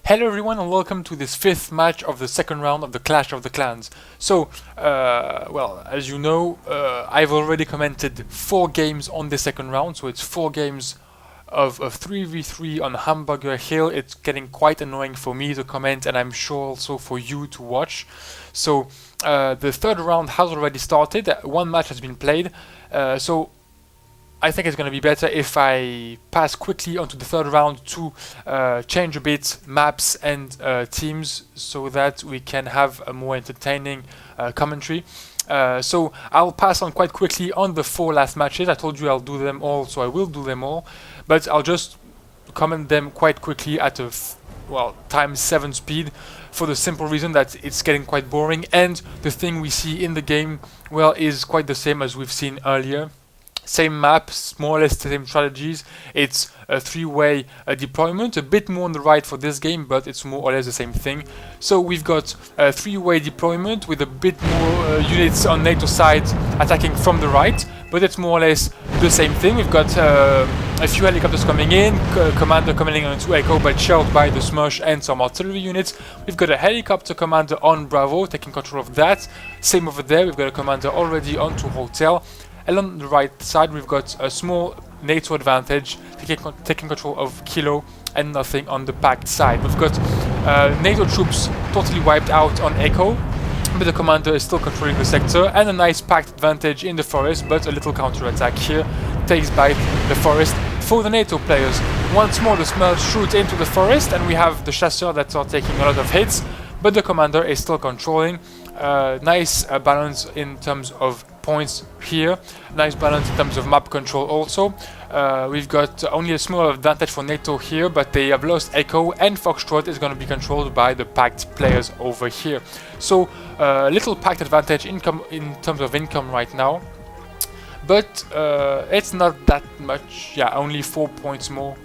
Hello everyone and welcome to this fifth match of the second round of the Clash of the Clans. So, well, as you know, I've already commented 4 games on the second round, so it's 4 games of 3v3 on Hamburger Hill. It's getting quite annoying for me to comment, and I'm sure also for you to watch. So, the third round has already started, 1 match has been played, so I think it's going to be better if I pass quickly onto the third round to change a bit maps and teams so that we can have a more entertaining commentary. So I'll pass on quite quickly on the 4 last matches. I told you I'll do them all, so I will do them all, but I'll just comment them quite quickly at a times 7 speed, for the simple reason that it's getting quite boring, and the thing we see in the game, well, is quite the same as we've seen earlier. Same maps, more or less the same strategies. It's a 3-way deployment, a bit more on the right for this game, but it's more or less the same thing. So we've got a 3-way deployment with a bit more units on NATO side attacking from the right, but it's more or less the same thing. We've got a few helicopters coming in, commander coming onto Echo but shelled by the Smush and some artillery units. We've got a helicopter commander on Bravo taking control of that. Same over there, we've got a commander already onto Hotel. And on the right side, we've got a small NATO advantage, taking control of Kilo, and nothing on the PACT side. We've got NATO troops totally wiped out on Echo, but the commander is still controlling the sector, and a nice PACT advantage in the forest, but a little counter-attack here takes by the forest for the NATO players. Once more, the Smush shoots into the forest, and we have the Chasseurs that are taking a lot of hits, but the commander is still controlling. Nice balance in terms of points here, nice balance in terms of map control also. We've got only a small advantage for NATO here, but they have lost Echo, and Foxtrot is going to be controlled by the PACT players over here. So little PACT advantage in terms of income right now, but it's not that much. Yeah, only 4 points more.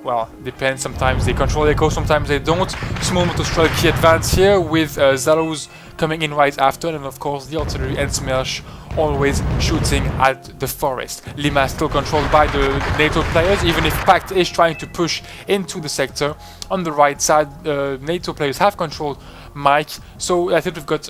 Well, depends, sometimes they control Echo, sometimes they don't. Small motor key advance here with Zalos coming in right after, and of course the artillery and Smash always shooting at the forest. Lima still controlled by the NATO players, even if PACT is trying to push into the sector. On the right side, NATO players have controlled Mike, so I think we've got,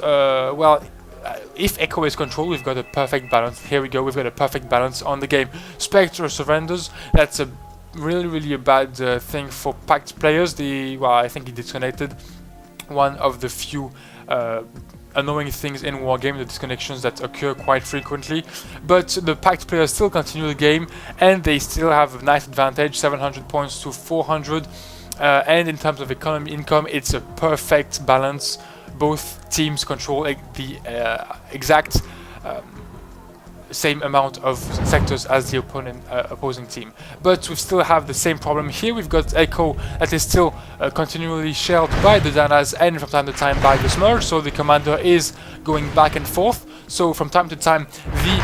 if Echo is controlled, we've got a perfect balance. Here we go, we've got a perfect balance on the game. Spectre surrenders, that's a really a bad thing for PACT players. I think he disconnected. One of the few annoying things in Wargame, the disconnections that occur quite frequently. But the PACT players still continue the game, and they still have a nice advantage, 700 points to 400. And in terms of income, it's a perfect balance. Both teams control the exact same amount of sectors as the opposing team. But we still have the same problem here. We've got Echo that is still continually shelled by the Danas and from time to time by the Smurf, so the commander is going back and forth. So from time to time the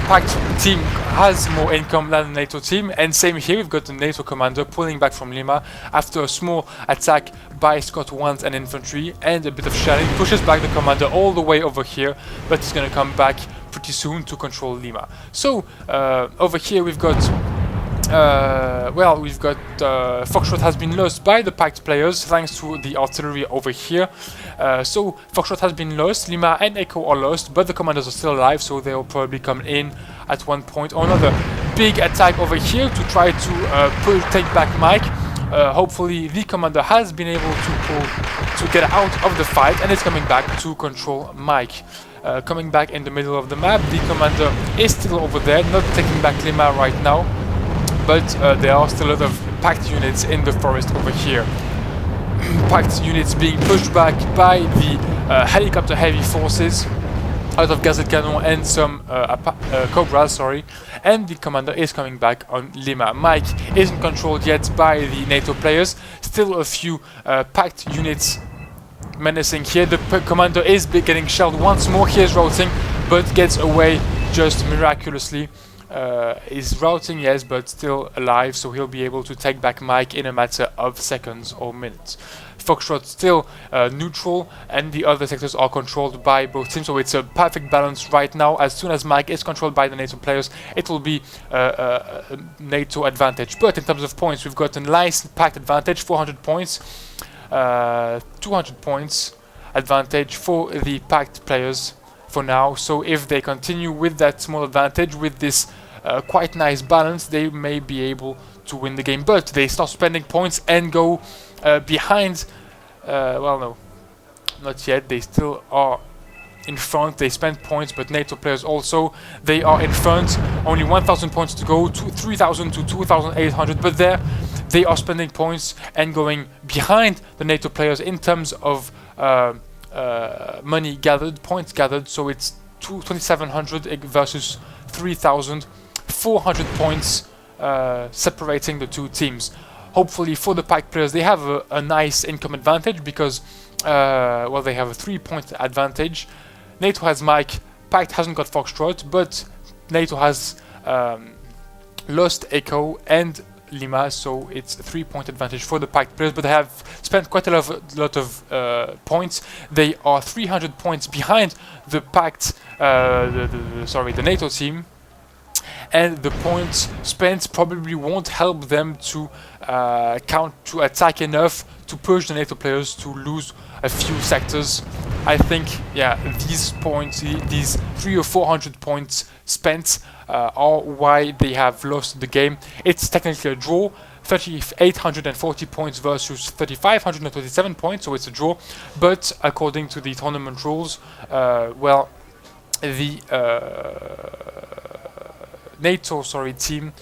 PACT team has more income than the NATO team, and same here, we've got the NATO commander pulling back from Lima after a small attack by Scott 1s and infantry and a bit of shelling, pushes back the commander all the way over here, but he's going to come back pretty soon to control Lima. So over here we've got Foxtrot has been lost by the PACT players thanks to the artillery over here. So Foxtrot has been lost, Lima and Echo are lost, but the commanders are still alive, so they'll probably come in at one point or another. Big attack over here to try to take back Mike. Hopefully the commander has been able to get out of the fight, and is coming back to control Mike. Coming back in the middle of the map, the commander is still over there, not taking back Lima right now, but there are still a lot of PACT units in the forest over here. PACT units being pushed back by the helicopter heavy forces out of Gazette Cannon and some Cobras, sorry, and the commander is coming back on Lima. Mike isn't controlled yet by the NATO players, still a few PACT units menacing here. The commander is getting shelled once more. He is routing, but gets away just miraculously is routing, yes, but still alive, so he'll be able to take back Mike in a matter of seconds or minutes. Foxtrot still neutral, and the other sectors are controlled by both teams, so it's a perfect balance right now. As soon as Mike is controlled by the NATO players, it will be a NATO advantage. But in terms of points, we've got a nice packed advantage, 400 points, 200 points advantage for the packed players for now. So if they continue with that small advantage, with this quite nice balance, they may be able to win the game. But they start spending points and go behind. Well, no, not yet. They still are in front. They spend points, but NATO players also, they are in front. Only 1,000 points to go, 3,000 to 2,800. But there, they are spending points and going behind the NATO players in terms of money gathered, points gathered. So it's 2,700 versus 3,400 points separating the two teams. Hopefully for the PACT players, they have a nice income advantage because, well, they have a 3-point advantage. NATO has Mike, PACT hasn't got Foxtrot, but NATO has lost Echo and Lima, so it's a 3-point advantage for the PACT players, but they have spent quite a lot of points. They are 300 points behind the PACT, the NATO team, and the points spent probably won't help them to attack enough to push the NATO players to lose a few sectors. I think, yeah, these points, these 300 or 400 points spent are why they have lost the game. It's technically a draw, 3,840 points versus 3,527 points, so it's a draw. But according to the tournament rules, well, the NATO team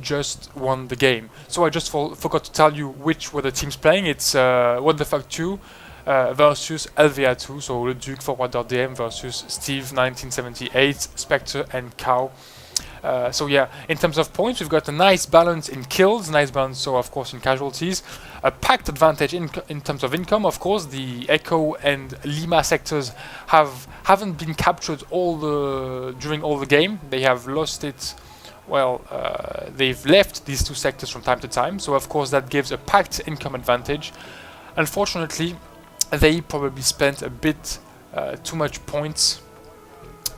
just won the game. So I just forgot to tell you which were the teams playing. It's What the Fuck 2 versus LVA2, so Le Duc Forward.dm versus Steve 1978, Spectre and Cow. So yeah, in terms of points, we've got a nice balance in kills, nice balance, so of course in casualties, a packed advantage in terms of income. Of course, the Echo and Lima sectors haven't been captured during all the game. They have lost it. Well, they've left these two sectors from time to time, so of course that gives a packed income advantage. Unfortunately, they probably spent a bit too much points.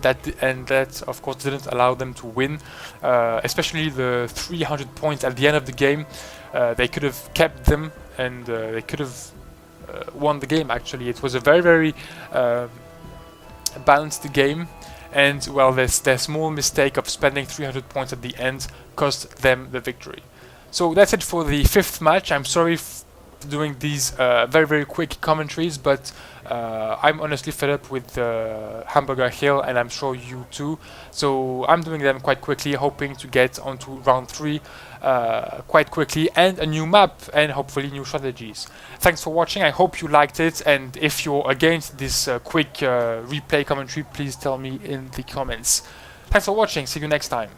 That of course didn't allow them to win, especially the 300 points at the end of the game. They could have kept them, and they could have won the game. Actually, it was a very balanced game, and well, their small mistake of spending 300 points at the end cost them the victory. So that's it for the 5th match. I'm sorry doing these very quick commentaries, but I'm honestly fed up with Hamburger Hill, and I'm sure you too. So I'm doing them quite quickly, hoping to get onto round 3 quite quickly, and a new map, and hopefully new strategies. Thanks for watching. I hope you liked it, and if you're against this quick replay commentary, please tell me in the comments. Thanks for watching. See you next time.